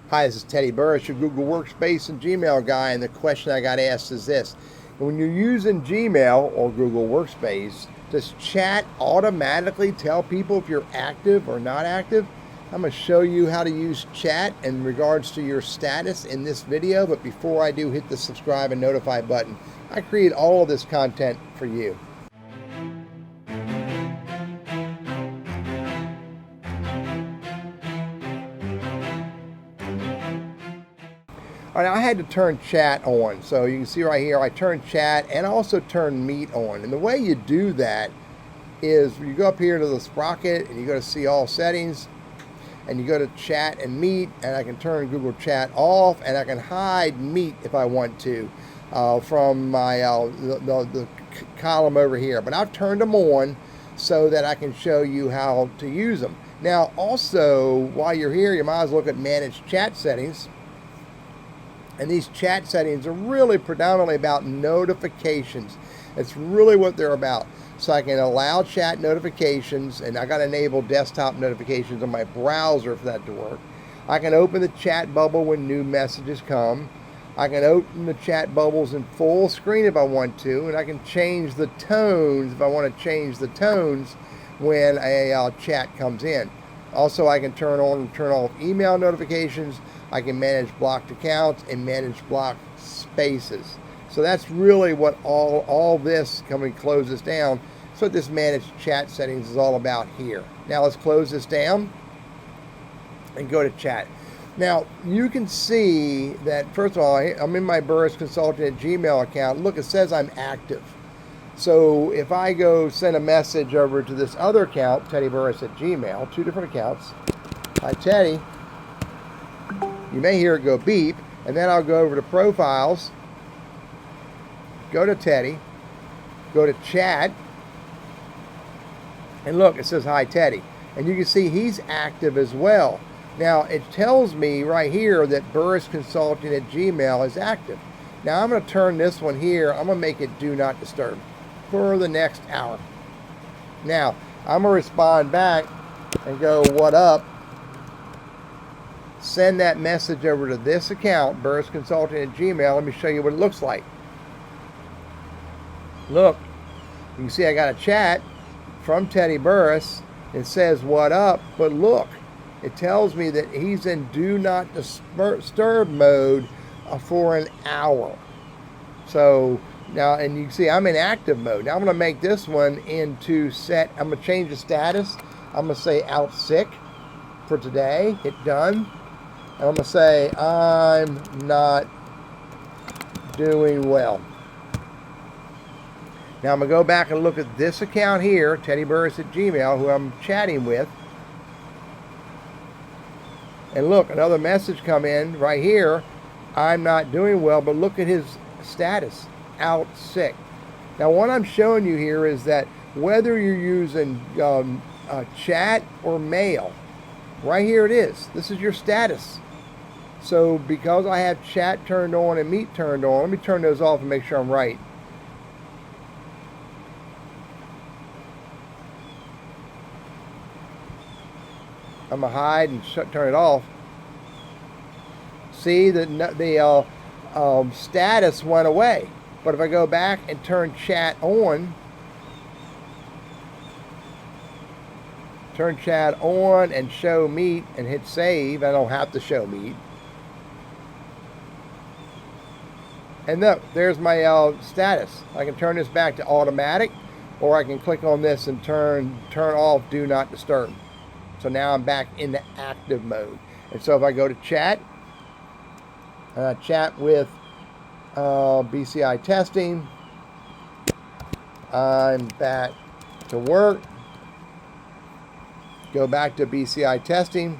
Hi, this is Teddy Burris, your Google Workspace and Gmail guy, and the question I got asked is this. When you're using Gmail or Google Workspace, does chat automatically tell people if you're active or not active? I'm going to show you how to use chat in regards to your status in this video, but before I do, hit the subscribe and notify button. I create all of this content for you. All right, I had to turn chat on. So you can see right here, I turned chat and also turned meet on. And the way you do that is you go up here to the sprocket and you go to see all settings and you go to chat and meet, and I can turn Google Chat off and I can hide meet if I want to from my the column over here. But I've turned them on so that I can show you how to use them. Now also, while you're here, you might as well look at manage chat settings. And these chat settings are really predominantly about notifications. It's really what they're about. So I can allow chat notifications, and I got to enable desktop notifications on my browser for that to work. I can open the chat bubble when new messages come. I can open the chat bubbles in full screen if I want to, and I can change the tones if I want to change the tones when a chat comes in. Also, I can turn on and turn off email notifications. I can manage blocked accounts and manage blocked spaces. So that's really what all this, coming close this down, that's what this managed chat settings is all about here. Now let's close this down and go to chat. Now you can see that, first of all, I'm in my Burris Consulting at Gmail account. Look, it says I'm active. So if I go send a message over to this other account, Teddy Burris at Gmail, two different accounts. Hi, Teddy. You may hear it go beep, and then I'll go over to Profiles, go to Teddy, go to Chat, and look, it says Hi, Teddy. And you can see he's active as well. Now, it tells me right here that Burris Consulting at Gmail is active. Now, I'm going to turn this one here. I'm going to make it Do Not Disturb for the next hour. Now, I'm going to respond back and go, what up? Send that message over to this account, Burris Consulting at Gmail. Let me show you what it looks like. Look, you can see I got a chat from Teddy Burris. It says, what up? But look, it tells me that he's in Do Not Disturb mode for an hour. So now, and you can see I'm in active mode. Now I'm going to make this one into set. I'm going to change the status. I'm going to say out sick for today. Hit done. And I'm going to say I'm not doing well. Now I'm going to go back and look at this account here, Teddy Burris at Gmail, who I'm chatting with. And look, another message come in right here. I'm not doing well, but look at his status, out sick. Now what I'm showing you here is that whether you're using chat or mail, right here it is. This is your status. So because I have chat turned on and meet turned on, let me turn those off and make sure I'm right. I'm going to hide and turn it off. See, the status went away. But if I go back and turn chat on, and show meet and hit save, I don't have to show meet. And look, there's my status. I can turn this back to automatic, or I can click on this and turn off Do Not Disturb. So now I'm back into active mode. And so if I go to chat, chat with BCI testing, I'm back to work. Go back to BCI testing.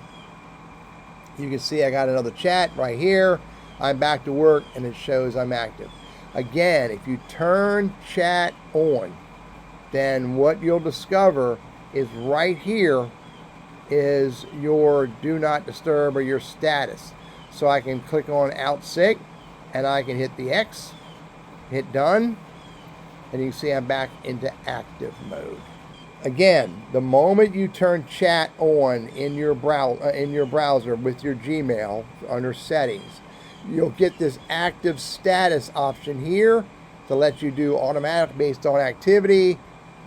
You can see I got another chat right here. I'm back to work, and it shows I'm active. Again, if you turn chat on, then what you'll discover is right here is your Do Not Disturb or your status. So I can click on out sick, and I can hit the X, hit done, and you can see I'm back into active mode. Again, the moment you turn chat on in your browser with your Gmail under settings, you'll get this active status option here to let you do automatic based on activity,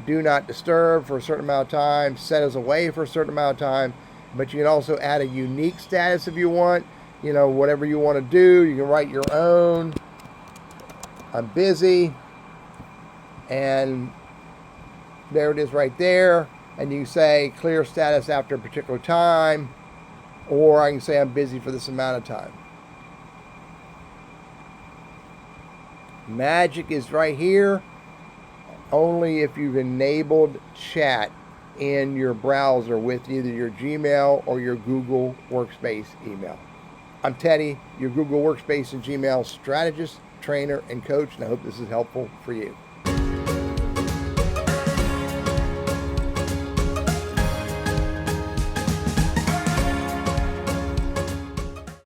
do not disturb for a certain amount of time, set as away for a certain amount of time. But you can also add a unique status if you want. You know, whatever you want to do, you can write your own. I'm busy, and there it is right there. And you can say clear status after a particular time, or I can say I'm busy for this amount of time. Magic is right here, only if you've enabled chat in your browser with either your Gmail or your Google Workspace email. I'm Teddy, your Google Workspace and Gmail strategist, trainer, and coach, and I hope this is helpful for you.